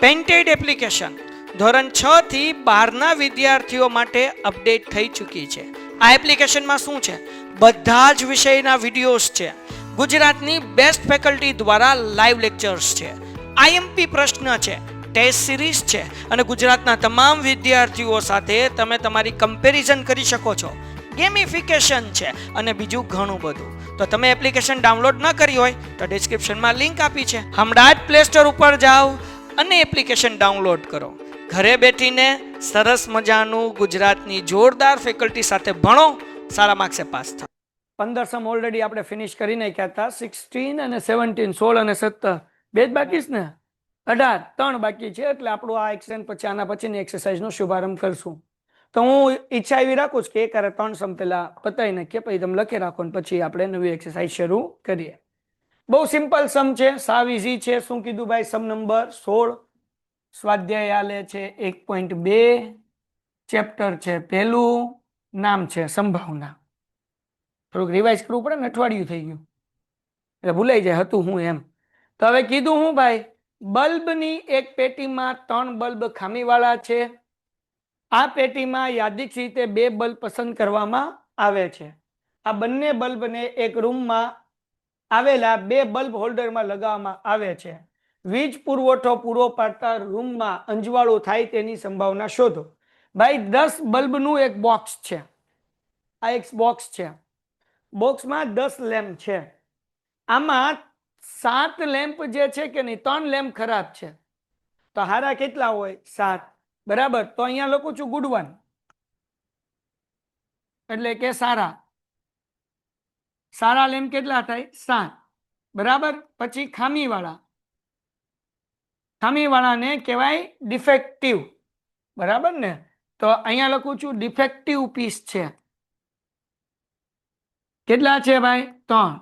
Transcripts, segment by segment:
Painted application ધોરણ 6 થી 12ના વિદ્યાર્થીઓ માટે અપડેટ થઈ ચૂકી છે. આ એપ્લિકેશનમાં શું છે? બધા જ વિષયના વિડીયોઝ છે. ગુજરાતની બેસ્ટ ફેકલ્ટી દ્વારા લાઈવ લેક્ચર્સ છે. આઈએમપી પ્રશ્ન છે, ટેસ્ટ સિરીઝ છે અને ગુજરાતના તમામ વિદ્યાર્થીઓ સાથે તમે તમારી કમ્પેરિઝન કરી શકો છો. ગેમિફિકેશન છે અને બીજું ઘણું બધું. તો તમે એપ્લિકેશન ડાઉનલોડ ન કરી હોય તો ડિસ્ક્રિપ્શનમાં લિંક આપી છે. હમણાં જ પ્લે સ્ટોર ઉપર જાઓ અને એપ્લિકેશન ડાઉનલોડ કરો. ઘરે બેઠીને સરસ મજાનું ગુજરાતની જોરદાર ફેકલ્ટી સાથે ભણો, સારા માર્ક્સે પાસ થાઓ. 15 સમ ઓલરેડી આપણે ફિનિશ કરી નાખ્યા હતા. 16 અને 17, 16 અને 17 બે જ બાકી છે ને, 18 3 બાકી છે. એટલે આપણું આ એક્સટેન્ડ પછી આના પછીની એક્સરસાઇઝનો શુભારંભ કરશું. તો હું ઈચ્છા એવી રાખું છું કે એક 3 સમ પહેલા પતાવી નાખીએ, પછી તમે લખી રાખો ને પછી આપણે નવી એક્સરસાઇઝ શરૂ કરીએ. બહુ સિમ્પલ સમ છે, સાવ ઇઝી છે. શું કીધું ભાઈ? Sum number 16. સ્વાધ્યાય આલે છે 1.2, ચેપ્ટર છે પહેલું, નામ છે સંભાવના. થોડુંક રિવાઇઝ કરવું પડે ને, અઠવાડિયું થઈ ગયું એટલે ભૂલાઈ જાય હતું હું એમ. તો હવે કીધું હું ભાઈ, બલ્બની એક પેટીમાં 3 બલ્બ ખામીવાળા છે. આ પેટીમાં યાદચ્છિક રીતે 2 બલ્બ પસંદ કરવામાં આવે છે. આ બંને બલ્બને એક રૂમમાં આવેલા 2 બલ્બ હોલ્ડરમાં લગાવવામાં આવે છે. વીજ પુરવઠો પૂરો પાડતા રૂમમાં અંજવાળું થાય તેની સંભાવના શોધો. ભાઈ 10 બલ્બનું એક બોક્સ છે. આ એક બોક્સ છે. બોક્સમાં 10 લેમ્પ છે. આમાં 7 લેમ્પ જે છે કે નહીં, 3 લેમ્પ ખરાબ છે. તો હારા કેટલા હોય? 7. બરાબર. તો અહીંયા લખું છું ગુડ વન, એટલે કે સારા. સારા લેમ્પ કેટલા થાય? 7. બરાબર. પછી ખામીવાળા, ખામીવાળાને કહેવાય ડિફેક્ટિવ. બરાબર ને? તો અહીંયા લખું છું ડિફેક્ટિવ પીસ છે. કેટલા છે ભાઈ? 3.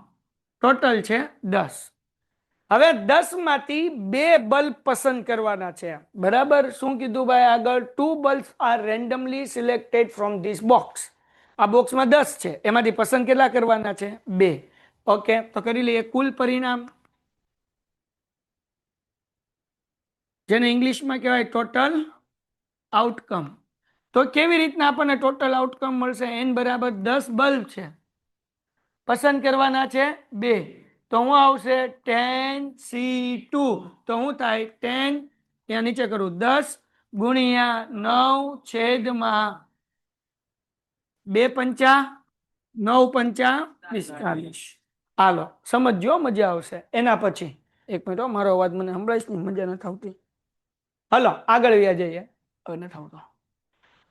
ટોટલ છે 10. હવે 10 માંથી 2 બલ્બ પસંદ કરવાના છે. બરાબર. શું કીધું ભાઈ આગળ? 2 bulbs are randomly selected from this box. આ બોક્સમાં 10 છે, એમાંથી પસંદ કેટલા કરવાના છે? 2. ઓકે, તો કરી લઈએ કુલ પરિણામ, જેને ઇંગ્લિશમાં કહેવાય ટોટલ આઉટકમ. તો કેવી રીતના આપણને ટોટલ આઉટકમ મળશે? n બરાબર 10 બલ્બ છે, પસંદ કરવાના છે 2. તો હું આવશે 10C2. તો હું થાય 10, ત્યાં નીચે કરું 10 ગુણ્યા 9 છેદમાં 2 પંચા 9 પંચા 45. હાલો સમજો, મજા આવશે. એના પછી એક મિનિટ, મારો અવાજ મને સંભળાય નહીં, મજા નથી આવતી. હલો આગળ વ્યા જઈએ. હવે નથી આવતો.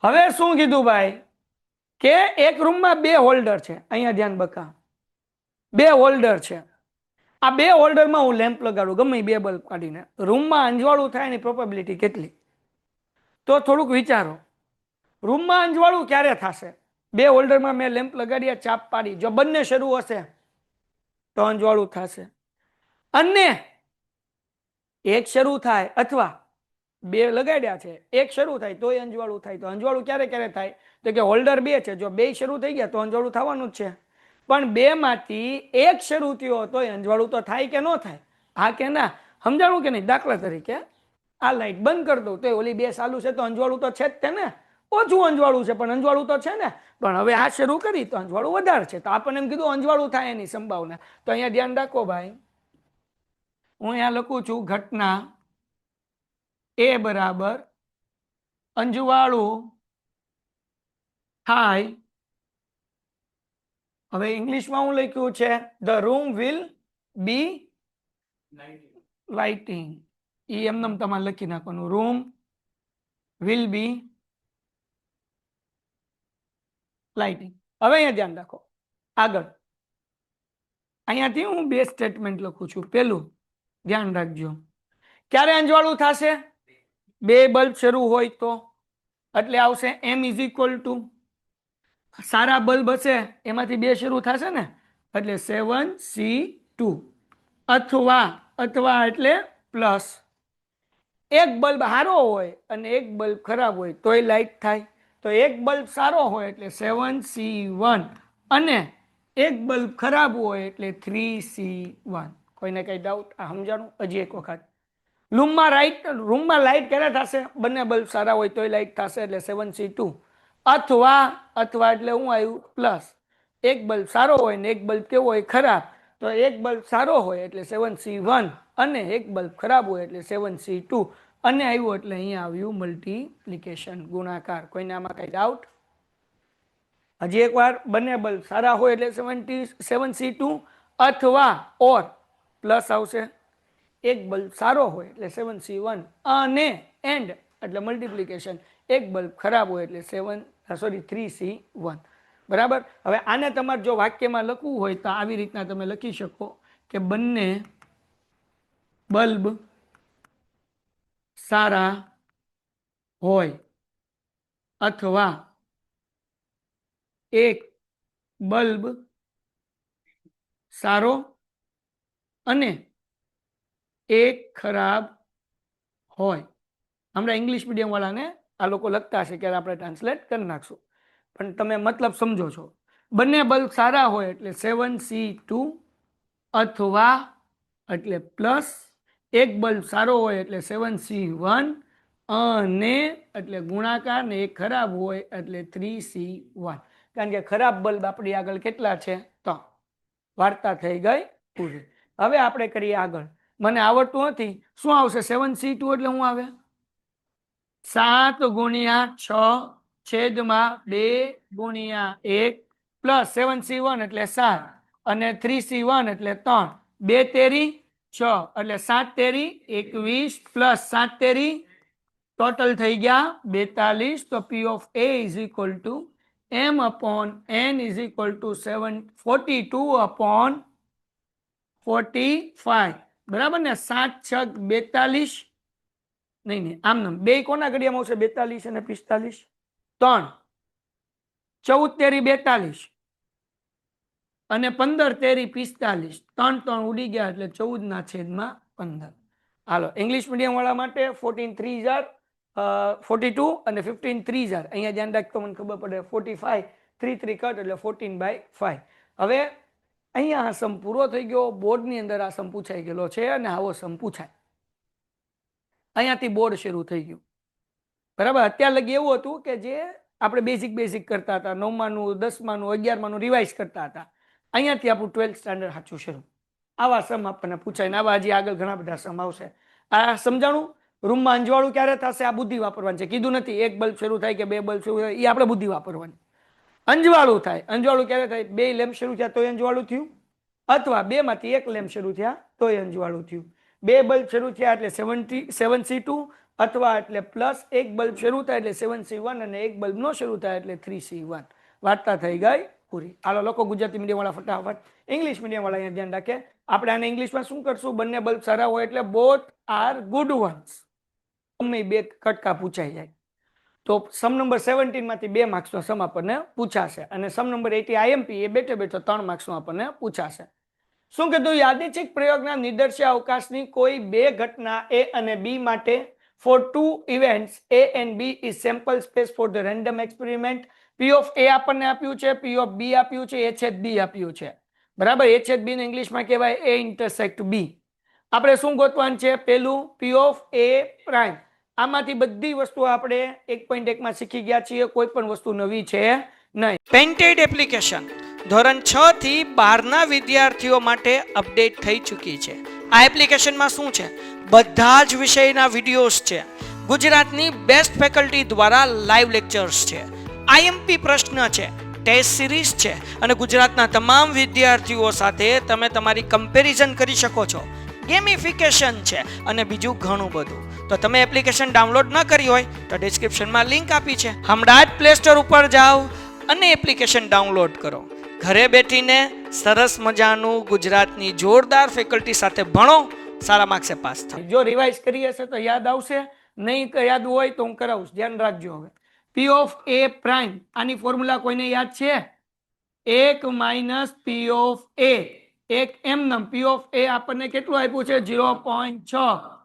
હવે શું કીધું ભાઈ કે એક રૂમમાં 2 હોલ્ડર છે. અહીંયા ધ્યાન બકા, 2 હોલ્ડર છે. આ 2 હોલ્ડરમાં હું લેમ્પ લગાડું, ગમે 2 બલ્બ કાઢીને, રૂમમાં અંજવાળું થાય એની પ્રોબેબિલિટી કેટલી? તો થોડુંક વિચારો. રૂમમાં અંજવાળું ક્યારે થશે? 2 હોલ્ડરમાં મેં લેમ્પ લગાડ્યા, ચાપ પાડી, જો બંને શરૂ હશે તો અંજવાળું થશે. અને એક શરૂ થાય અથવા 2 લગાડ્યા છે, એક શરૂ થાય તો અંજવાળું થાય. તો અંજવાળું ક્યારે ક્યારે થાય? તો કે હોલ્ડર 2 છે, જો 2 શરૂ થઈ ગયા તો અંજવાળું થવાનું જ છે. પણ 2 માંથી એક શરૂ થયો તો અંજવાળું તો થાય કે ન થાય? હા કે ના? સમજાણું કે નહીં? દાખલા તરીકે આ લાઈટ બંધ કરી દઉં તો ઓલી 2 ચાલુ છે તો અંજવાળું તો છે જ તે ને. ઓછું અંજવાળું છે પણ અંજવાળું તો છે ને. પણ હવે આ શરૂ કરી તો અંજવાળું વધારે છે, તો આપણને એમ કીધું અંજવાળું થાય એની સંભાવના. તો અહીંયા ધ્યાન રાખો ભાઈ, હું અહીંયા લખું છું ઘટના એ બરાબર અંજવાળું થાય. હવે ઇંગ્લિશમાં હું લખ્યું છે the room will be lighting. એમને તમારે લખી નાખવાનું, રૂમ વિલ બી લાઇટિંગ. હવે અહીંયા ધ્યાન રાખો. આગળ અહીંયાથી હું 2 સ્ટેટમેન્ટ લખું છું. પેલું ધ્યાન રાખજો, ક્યારે અંજવાળું થશે? 2 બલ્બ શરૂ હોય તો, એટલે આવશે m is equal two, Sara bulb હશે એમાંથી 2 શરૂ થશે ને, એટલે 7C2. અથવા એટલે પ્લસ, એક બલ્બ સારો હોય અને એક બલ્બ ખરાબ હોય તોય લાઇટ થાય. તો એક બલ્બ સારો હોય એટલે 7C1 અને એક બલ્બ ખરાબ હોય એટલે 3C1. કોઈને કઈ ડાઉટ? આ સમજાણું? હજી એક વખત રૂમમાં લાઇટ ક્યારે થશે? બંને બલ્બ સારા હોય તોય લાઇટ થશે, એટલે 7C2. અથવા એટલે હું આવ્યું પ્લસ. એક બલ્બ સારો હોય ને એક બલ્બ કેવો હોય? ખરાબ. તો એક બલ્બ સારો હોય એટલે 7C1 અને એક બલ્બ ખરાબ હોય એટલે 7C2 અને આવ્યું એટલે અહીંયા આવ્યું મલ્ટીપ્લિકેશન, ગુણાકાર. કોઈને આમાં કઈ ડાઉટ? હજી એકવાર, બંને બલ્બ સારા હોય એટલે 7C2 અથવા ઓર પ્લસ આવશે. એક બલ્બ સારો હોય એટલે 7C1 અને એન્ડ એટલે મલ્ટીપ્લિકેશન. એક બલ્બ ખરાબ હોય એટલે 3C1. બરાબર. હવે આને તમારે જો વાક્યમાં લખવું હોય તો આવી રીતના તમે લખી શકો કે બંને બલ્બ સારા હોય અથવા એક બલ્બ સારો અને એક ખરાબ હોય. હમણાં ઇંગ્લિશ મીડિયમ વાળાને આ લોકો લખતા હશે, ત્યારે આપણે ટ્રાન્સલેટ કરી નાખશું, પણ તમે મતલબ સમજો છો. બંને બલ્બ સારા હોય એટલે 7C2 અથવા એટલે પ્લસ, એક બલ્બ સારો હોય એટલે 7C1 અને એટલે ગુણાકાર, ને એક ખરાબ હોય એટલે 3C1. કારણ કે ખરાબ બલ્બ આપણી આગળ કેટલા છે? 3. વાર્તા થઈ ગઈ પૂરી. હવે આપણે કરીએ આગળ. મને આવડતું નથી, શું આવશે? 7C2 એટલે શું આવે? 7 ગુણ્યા 6 છેદમાં 2 ગુણ્યા 1 પ્લસ 7C1 એટલે 7 અને 3C1 એટલે 3. 2 તેરી 6 એટલે 7 તેરી 21 પ્લસ 7 તેરી ટોટલ થઈ ગયા 42. તો P of A is equal to M upon N is equal to 42 upon 45. બરાબર ને? 7 6 42. નહીં, આમ બે કોના ઘડિયામાં આવશે? 42 અને 45. 3 14 તેરી 42 અને 15 તેરી 45. 3 3 ઉડી ગયા એટલે 14 ના છેદમાં 15. હાલો, ઇંગ્લિશ મીડિયમ વાળા માટે 14 3 42 અને 15 3 અહીંયા ધ્યાન રાખતો મને ખબર પડે. 45 3 3 કટ એટલે 14/5. હવે અહીંયા આ સમ પૂરો થઈ ગયો. બોર્ડની અંદર આ સમ પૂછાઈ ગયેલો છે અને આવો સમ પૂછાય. અહીંયાથી બોર્ડ શરૂ થઈ ગયું. બરાબર. અત્યાર લગી એવું હતું કે જે આપણે બેઝિક કરતા હતા, 9માનું 10માનું 11માનું રિવાઇઝ કરતા હતા. અહીંયાથી આપણું 12th સ્ટાન્ડર્ડ સાચું શરૂ. આવા સમ આપણને પૂછાય ને આવા હજી આગળ ઘણા બધા સમ આવશે. આ સમજાણું? રૂમમાં અંજવાળું ક્યારે થશે? આ બુદ્ધિ વાપરવાની છે. કીધું નથી એક બલ્બ શરૂ થાય કે બે બલ્બ શરૂ થાય, એ આપણે બુદ્ધિ વાપરવાની. અંજવાળું થાય. અંજવાળું ક્યારે થાય? 2 લેમ્પ શરૂ થયા તોય અંજવાળું થયું, અથવા 2 માંથી 1 લેમ્પ શરૂ થયા તોય અંજવાળું થયું. 2 બલ્બ શરૂ થયા એટલે 7C2 અથવા એટલે પ્લસ, એક બલ્બ શરૂ થાય એટલે 7C1 અને એક બલ્બ નો શરૂ થાય એટલે 3C1. વાર્તા થઈ ગઈ પૂરી. હાલો લોકો ગુજરાતી મીડિયમ વાળા ફટાફટ, ઇંગ્લિશ મીડિયમ વાળા અહીંયા ધ્યાન રાખે. આપણે આને ઇંગ્લિશમાં શું કરશું? બંને બલ્બ સારા હોય એટલે બોથ આર ગુડ વન્સ. તમને 2 કટકા પૂછાઈ જાય. તો સમ નંબર 17 માંથી 2 માર્ક્સનો સમ આપણને પૂછાશે અને સમ નંબર 80 IMP એ બેઠે 3 માર્ક્સનો આપણને પૂછાશે. શું કીધું? યાદચ્છિક પ્રયોગના નિદર્શ્ય અવકાશની કોઈ 2 ઘટના A અને B માટે for 2 events A and B is sample space for the random experiment. P of A આપણને આપ્યું છે, P of B આપ્યું છે, A છેદ B આપ્યું છે. બરાબર. A છેદ B ને ઇંગ્લિશમાં કહેવાય A intersect B. આપણે શું ગોતવાનું છે? પેલું P of A prime. આમાંથી બધી વસ્તુ આપણે 1.1 માં શીખી ગયા છીએ. કોઈ પણ વસ્તુ નવી છે નહીં. પેન્ટેડ એપ્લિકેશન ધોરણ 6 થી 12ના વિદ્યાર્થીઓ માટે અપડેટ થઈ ચૂકી છે. આ એપ્લિકેશનમાં શું છે? બધા જ વિષયના વિડીયોઝ છે. ગુજરાતની બેસ્ટ ફેકલ્ટી દ્વારા લાઈવ લેક્ચર્સ છે. IMP પ્રશ્ન છે, ટેસ્ટ સિરીઝ છે અને ગુજરાતના તમામ વિદ્યાર્થીઓ સાથે તમે તમારી કમ્પેરિઝન કરી શકો છો. ગેમિફિકેશન છે અને બીજું ઘણું બધું. તો તમે એપ્લિકેશન ડાઉનલોડ ન કરી હોય તો ડિસ્ક્રિપ્શનમાં લિંક આપી છે. હમણાં જ પ્લે સ્ટોર ઉપર જાઓ અને એપ્લિકેશન ડાઉનલોડ કરો. ઘરે બેઠીને સરસ મજાનું ગુજરાતની જોરદાર ફેકલ્ટી સાથે ભણો, સારા માર્ક્સે પાસ થાય. જો રિવાઇઝ કરી હશે તો યાદ આવશે, નહીં યાદ હોય તો હું કરાવું. ધ્યાન રાખજો. હવે P of A prime, આની ફોર્મ્યુલા કોઈને યાદ છે? 1 minus P of A. એક એમનેમ P of A આપણને કેટલું આપ્યું છે? 0.6.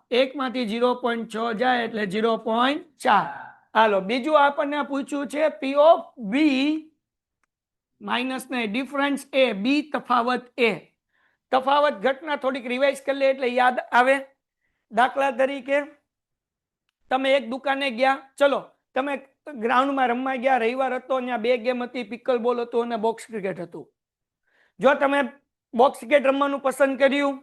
1 માંથી 0.6 જાય એટલે 0.4. હાલો, બીજું આપણને પૂછ્યું છે P of B માઇનસ ને ડિફરન્સ A, B તફાવત A. તફાવત ઘટના થોડીક રિવાઇઝ કરી લે એટલે યાદ આવે. દાખલા તરીકે તમે એક દુકાને ગયા, ચલો તમે ગ્રાઉન્ડમાં રમવા ગયા, રવિવાર હતો, ત્યાં બે ગેમ હતી, પિકલ બોલ હતું અને બોક્સ ક્રિકેટ હતું. જો તમે બોક્સ ક્રિકેટ રમવાનું પસંદ કર્યું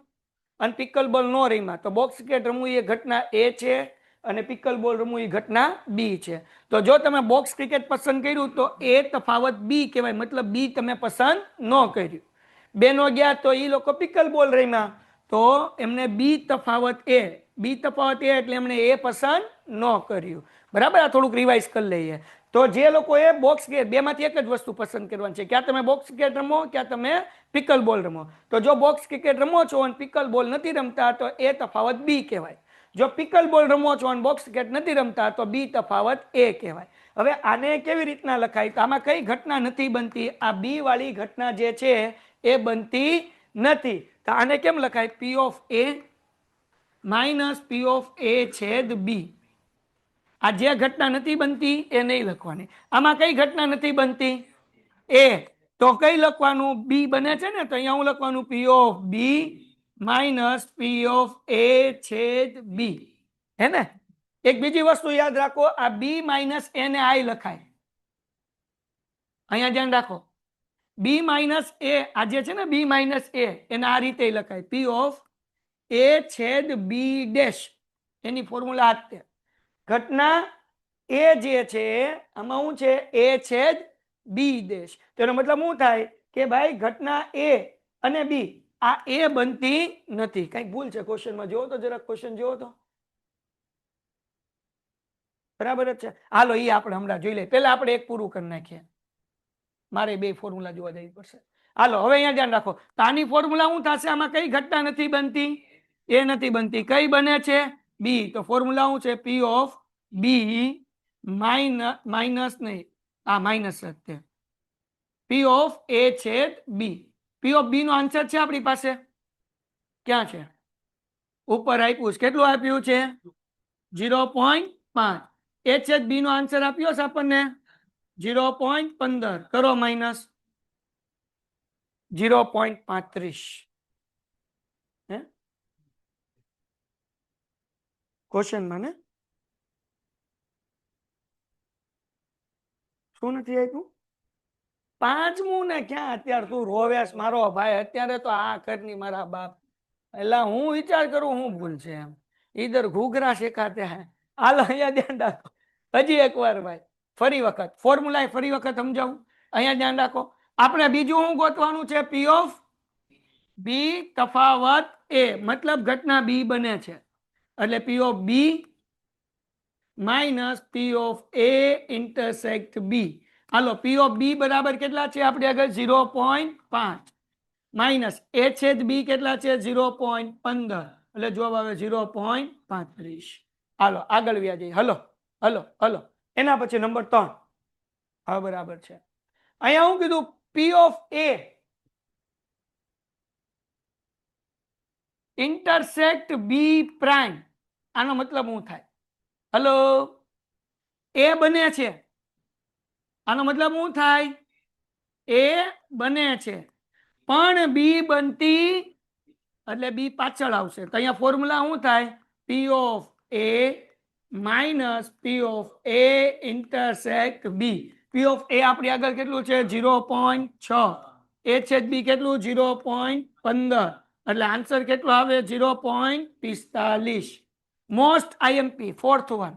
અને પિકલ બોલ ન રમ્યા તો બોક્સ ક્રિકેટ રમવું એ ઘટના એ છે અને પિકલ બોલ રમવું એ ઘટના બી છે. તો જો તમે બોક્સ ક્રિકેટ પસંદ કર્યું તો એ તફાવત બી કહેવાય, મતલબ બી તમે પસંદ ન કર્યું. બેનો ગયા તો એ લોકો પિકલ બોલ રમ્યા તો એમને બી તફાવત એ, બી તફાવત એ એટલે એમને એ પસંદ ન કર્યું. બરાબર, આ થોડુંક રિવાઇઝ કરી લઈએ. તો જે લોકોએ બોક્સ ક્રિકેટ, બેમાંથી એક જ વસ્તુ પસંદ કરવાની છે, ક્યાં તમે બોક્સ ક્રિકેટ રમો ક્યાં તમે પિકલ બોલ રમો. તો જો બોક્સ ક્રિકેટ રમો છો અને પિકલ બોલ નથી રમતા તો એ તફાવત બી કહેવાય. જો પિકલ બોલ રમો છો અને બોક્સ ક્રિકેટ નથી રમતા તો બી તફાવત એ કહેવાય. હવે આને કેવી રીતના લખાય? તો આમાં કઈ ઘટના નથી બનતી? આ બી વાળી ઘટના જે છે એ બનતી નથી. તો આને કેમ લખાય? P of A minus P of A છેદ બી. આ જે ઘટના નથી બનતી એ નહીં લખવાની. આમાં કઈ ઘટના નથી બનતી? એ. તો કઈ લખવાનું? બી બને છે ને, તો અહીંયા હું લખવાનું P of B minus P of A છેદ બી. હે ને? એક બીજી વસ્તુ યાદ રાખો, આ બી માઇનસ એ ને આઈ લખાય. અહીંયા ધ્યાન રાખો, બી માઇનસ એ આ જે છે ને બી માઇનસ એ એને આ રીતે લખાય પી ઓફ એ છેદ બી ડેશ. એની ફોર્મ્યુલા આ છે. ઘટના એ જે છે આમાં શું છે? એ છેદ બી ડેશ. તેનો મતલબ શું થાય કે ભાઈ ઘટના એ અને બી આ એ બનતી નથી. કઈ ભૂલ છે ક્વેશ્ચનમાં? જોવો તો જરાક ક્વેશ્ચન જોવો તો. બરાબર જ છે. હાલો એ આપણે હમણાં જોઈ લઈએ. પહેલા આપણે એક પૂરું કરી નાખીએ. મારે બે ફોર્મ્યુલા જોવા જવી પડશે. હાલો હવે અહીંયા ધ્યાન રાખો. તો આની ફોર્મ્યુલા શું થશે? આમાં કઈ ઘટના નથી બનતી? એ નથી બનતી. કઈ બને છે? બી. તો ફોર્મ્યુલા શું છે? પી ઓફ બી માઇનસ નહીં, આ માઇનસ જ છે, પી ઓફ એ છેદ બી. P of B no answer છે આપણી પાસે. ક્યાં છે? ઉપર આપ્યું છે. કેટલું આપ્યું છે? 0.5. એ છેદ બી નો આન્સર આપ્યો છે આપણને 0.15. કરો માઇનસ 0.35. ક્વેશ્ચનમાં ને શું નથી આપ્યું? પાંચમું ને ક્યાં અત્યારે તું રોવેશ મારો ભાઈ? અત્યારે તો આ કરની મારા બાપ. એટલે હું વિચાર કરું હું ભૂલ છે એમ. ઈધર ઘૂઘરા શેખાતે હે. હાલો અહીંયા ધ્યાન રાખો. હજી એક વાર ભાઈ ફરી વખત ફોર્મ્યુલા ફરી વખત સમજાવું. અહીંયા ધ્યાન રાખો. આપણે બીજું શું ગોતવાનું છે? પી ઓફ બી તફાવત એ, મતલબ ઘટના બી બને છે એટલે P of B minus P of A intersect B. હાલો પી ઓફ બી બરાબર કેટલા છે આપણે આગળ? 0.5 માઇનસ એ છેદ બી કેટલા છે? 0.15. એટલે જવાબ આવે 0.35. હાલો આગળ વ્યા જઈએ. Hello hello hello. એના પછી નંબર 3. હા બરાબર છે. અહીંયા હું કીધું? P of A intersect B prime. આનો મતલબ શું થાય? હલો, એ બને છે, આનો મતલબ શું થાય? એ બને છે પણ બી બનતી, એટલે બી પાછળ આવશે. તો અહીંયા ફોર્મ્યુલા શું થાય? P of A minus P of A intersect B. P of A આપણી આગળ કેટલું છે? 0.6. એ છે બી કેટલું? 0.15. એટલે આન્સર કેટલો આવે? 0.45. મોસ્ટ આઈએમપી ફોર્થ વન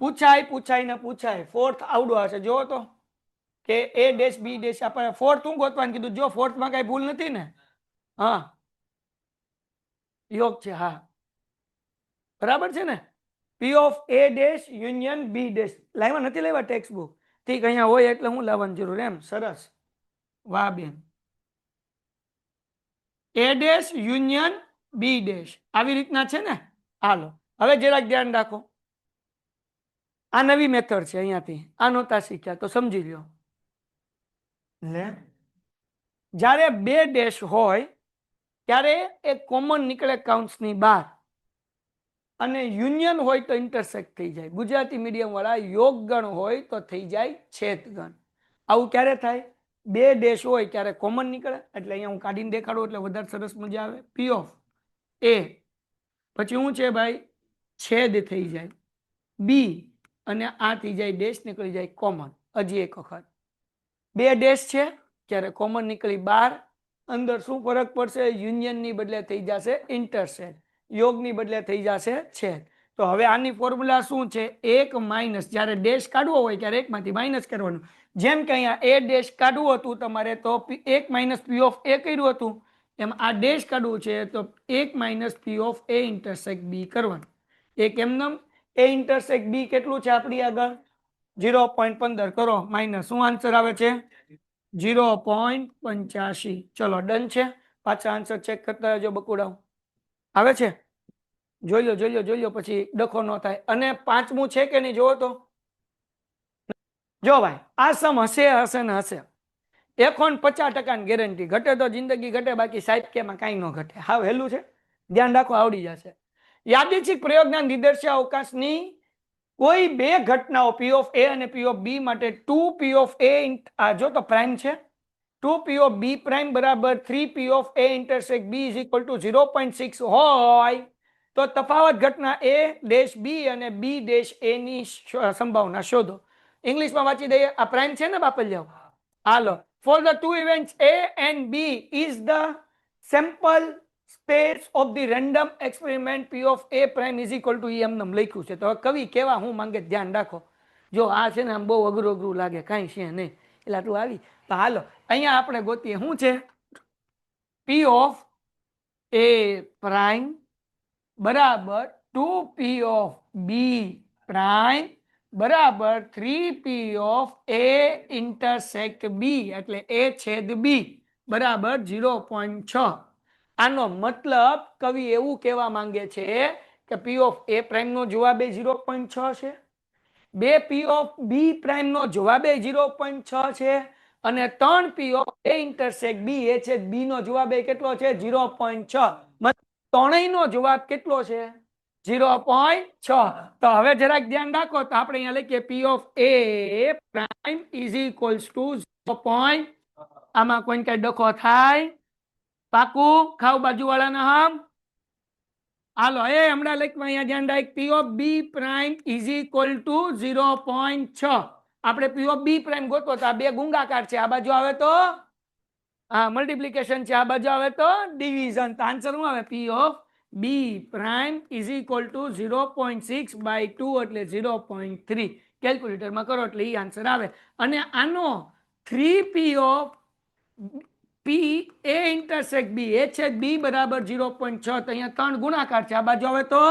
પૂછાય ને પૂછાય. ફોર્થ આવડો હશે. જો તો કે એ ડેશ બી ડેશ આપણે ફોર્થ હું ગોતવાનું કીધું? જો ફોર્થમાં કઈ ભૂલ નથી ને? હા યોગ છે. હા બરાબર છે ને? P of A dash union B dash. લાવ્યા નથી? લેવા ટેક્સ્ટ બુક? ઠીક, અહીંયા હોય એટલે હું લાવવાની જરૂર એમ. સરસ, વાહ બેન. A dash union B dash આવી રીતના છે ને? હાલો હવે જરાક ધ્યાન રાખો. આ નવી મેથડ છે. અહીંયાથી આ નહોતા શીખ્યા તો સમજી લ્યો. જ્યારે બે ડેશ હોય ત્યારે એ કોમન નીકળે કાઉન્ટ્સની બહાર અને યુનિયન હોય તો ઇન્ટરસેક્ટ થઈ જાય. ગુજરાતી મીડિયમ વાળા યોગ ગણ હોય તો થઈ જાય છેદ ગણ. આવું ક્યારે થાય? બે ડેશ હોય ત્યારે કોમન નીકળે. એટલે અહીંયા હું કાઢીને દેખાડું એટલે વધારે સરસ મજા આવે. પી ઓફ એ પછી શું છે ભાઈ, છેદ થઈ જાય બી અને આ થઈ જાય ડેશ નીકળી જાય કોમન. હજી એક વખત બે ડેશ છે ત્યારે કોમન નીકળી બાર. અંદર શું ફરક પડશે, યુનિયન ની બદલે થઈ જશે ઇન્ટરસેક્ટ, યોગ ની બદલે થઈ જશે છેદ. તો હવે આની ફોર્મ્યુલા શું છે, એક માઇનસ, જ્યારે ડેશ કાઢવો હોય ત્યારે એક માંથી માઇનસ કરવાનું. જેમ કે અહીંયા એ ડેશ કાઢવું હતું તમારે તો એક માઇનસ પી ઓફ એ કર્યું હતું, એમ આ ડેશ કાઢવું છે તો એક minus P of A intersect B કરવાનું. એક એમનેમ એ ઇન્ટરસેક્ટ બી કેટલું છે આપણી આગળ 0.15 કરો માઇનસ, શું આન્સર આવે છે 0.85. ચલો ડન છે. પાછા આન્સર ચેક કરતા રહેજો બકુડાઓ. આવે છે? જોઈ લો પછી ડખો ન થાય. અને પાંચમું છે કે નહીં જોવો તો. જો ભાઈ આ સમ હશે ને હશે. 50% ની ગેરંટી. ઘટે તો જિંદગી ઘટે, બાકી 60 કે માં કાંઈ ન ઘટે. હા હેલું છે, ધ્યાન રાખો, આવડી જશે. યાદચ્છિક પ્રયોગના નિદર્શ અવકાશની કોઈ બે ઘટનાઓ પી ઓફ એ અને પી ઓફ બી માટે 2 પી ઓફ એ જો તો પ્રાઇમ છે, 2 પી ઓફ બી પ્રાઇમ બરાબર 3 P of A intersect B is equal to 0.6 હોય તો તફાવત ઘટના એ ડેશ બી અને બી ડેશ એ ની સંભાવના શોધો. ઇંગ્લિશમાં વાંચી દઈએ. આ પ્રાઇમ છે ને બાપલિયાઓ? હાલો. For the two events A and B is the sample space of the random experiment P of A prime is equal to એમ લખ્યું છે. તો કવિ કેવા હું માંગે ધ્યાન રાખો. જો આ છે ને આમ બહુ અઘરું લાગે, કાંઈ છે નહીં, એટલે આટલું આવી. તો હાલો અહીંયા આપણે ગોતીએ શું છે, P of A prime બરાબર 2P of B prime બરાબર 3P of A intersect B એટલે A છેદ B બરાબર 0.6. આનો મતલબ કવિ એવું કહેવા માંગે છે કે P of A prime નો જવાબ એ 0.6 છે, બે P of B prime નો જવાબ એ 0.6 છે અને 3P of A intersect B એ છેદ B નો જવાબ એ કેટલો છે 0.6. ત્રણેયનો જવાબ કેટલો છે 0.6. તો હવે જરાક ધ્યાન રાખો તો આપણે અહીંયા લખીએ P of A prime is equals to 0. આમાં કોઈ કઈ ડખો થાય? પાકું? ખાવ બાજુવાળાના હમ. હાલો એ હમણાં લખવા અહીંયા ધ્યાન રાખ. P of B prime is equal to 0.6. આપણે P of B prime ગોતો તો આ બે ગુંગાકાર છે, આ બાજુ આવે તો મલ્ટીપ્લિકેશન છે, આ બાજુ આવે તો ડિવિઝન. તો આન્સર શું આવે? P of B prime is equal to 0.6 by 2 એટલે 0.3. કેલ્ક્યુલેટરમાં કરો એટલે એ આન્સર આવે. અને આનો 3P of P A intersect B એ છે B બરાબર 0.6. તો અહીંયા ત્રણ ગુણાકાર છે, આ બાજુ આવે તો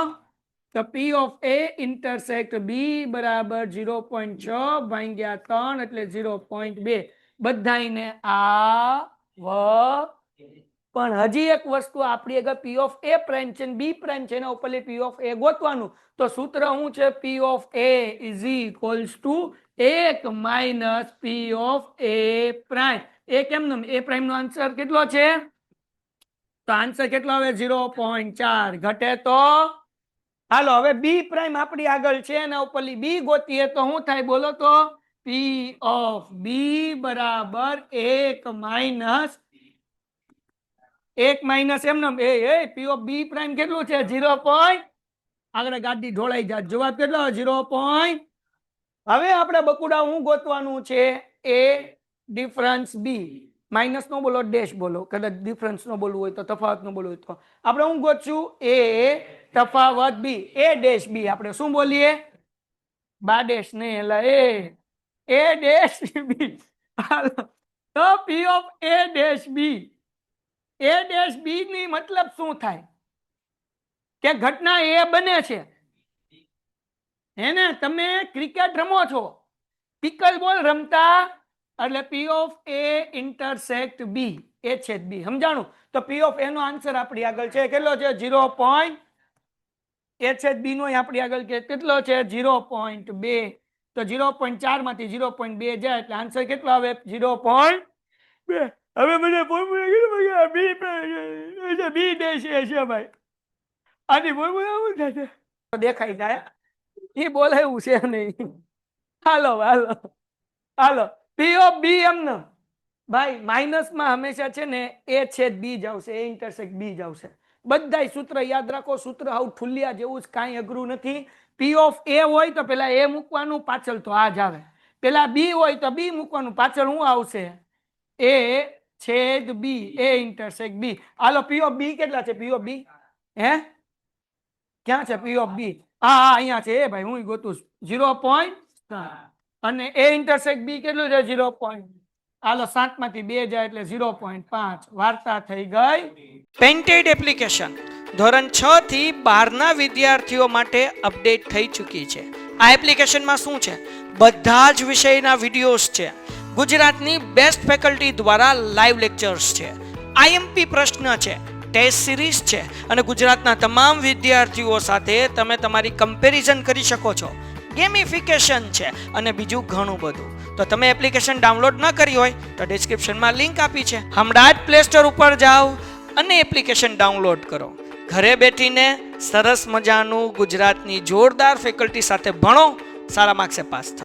P of A intersect B બરાબર 0.6 ભાગ્યા 3 એટલે 0.2. બધાઈને આ પણ હજી એક વસ્તુ આપણી આગળ P of A prime છે ને B prime છે, એના ઉપર P of A ગોતવાનું. તો સૂત્ર શું છે? P of A is equals to 1 minus P of A prime. એ કેમ એ પ્રાઇમ નો આન્સર કેટલો છે? તો આન્સર કેટલો આવે 0.4. ઘટે તો હાલો હવે B પ્રાઇમ આપણી આગળ છે, એના ઉપર B ગોતીએ તો શું થાય બોલો તો? P of B બરાબર 1 minus એમનેમ P of B prime કેટલું છે 0. આગળ ગાડી ઢોળાઈ જાય. જવાબ કેટલો 0. હવે આપણે બકુડા હું ગોતવાનું છે એ ડિફરન્સ બી. માઇનસ નો બોલો, ડેશ બોલો, કદાચ ડિફરન્સ નો બોલવું હોય તો, તફાવત નો બોલવું હોય તો આપણે હું ગોતશું એ તફાવત બી. એ ડેશ બી આપણે શું બોલીએ? બા ડેશ નહીં એટલે એ ડેશ બી. તો P of A dash B, A dash B ની મતલબ શું થાય કે ઘટના એ બને છે, હેને? તમે ક્રિકેટ રમો છો, પિકલ બોલ રમતા એટલે P of A intersect B એ છે B. સમજાણું? તો P of A નો આન્સર આપણી આગળ છે કેટલો છે 0. એ છે B નો આપણી આગળ કેટલો છે 0.2. તો 0.4 માંથી 0.2 જાય એટલે આન્સર કેટલો આવે 0.2. હવે મને ફોર્મ્યુલા બી ડેશ છે ભાઈ. આની ફોર્મ્યુલા શું થશે દેખાઈ જાય, એ બોલાયું છે નહીં. હાલો હાલો હાલો P of B એમને ભાઈ માઇનસ માં હંમેશા છે ને એ છેદ B જ આવશે, એ ઇન્ટરસેક્ટ B જ આવશે. બધાય સૂત્ર યાદ રાખો. સૂત્ર હાવ ઠુલિયા જેવું જ, કાંઈ અઘરું નથી. પી ઓફ એ હોય તો પેલા એ મૂકવાનું, પાછળ તો આ જ આવે. પેલા બી હોય તો બી મૂકવાનું, પાછળ શું આવશે? એ છેદ બી, એ ઇન્ટરસેક્ટ બી. હાલો પી ઓફ બી કેટલા છે? પી ઓફ બી હે ક્યાં છે? પી ઓફ બી હા અહીંયા છે. એ ભાઈ હું ગોતું 0.7 અને એ ઇન્ટરસેક્ટ બી કેટલું છે? 0. હાલો 7 માંથી 2 જાય એટલે 0.5. વાર્તા થઈ ગઈ. પેન્ટેડ એપ્લિકેશન ધોરણ 6 થી 12ના વિદ્યાર્થીઓ માટે અપડેટ થઈ ચૂકી છે. આ એપ્લિકેશનમાં શું છે? બધા જ વિષયના વિડીયોઝ છે. ગુજરાતની બેસ્ટ ફેકલ્ટી દ્વારા લાઈવ લેક્ચર્સ છે. આઈએમપી પ્રશ્ન છે, ટેસ્ટ સિરીઝ છે અને ગુજરાતના તમામ વિદ્યાર્થીઓ સાથે તમે તમારી કમ્પેરિઝન કરી શકો છો. ગેમિફિકેશન છે અને બીજું ઘણું બધું. તો તમે એપ્લિકેશન ડાઉનલોડ ન કરી હોય તો ડિસ્ક્રિપ્શનમાં લિંક આપી છે. હમણાં જ પ્લે સ્ટોર ઉપર જાઓ અને એપ્લિકેશન ડાઉનલોડ કરો. ઘરે બેઠીને સરસ મજાનું ગુજરાતની જોરદાર ફેકલ્ટી સાથે ભણો, સારા માર્ક્સે પાસ થાઓ.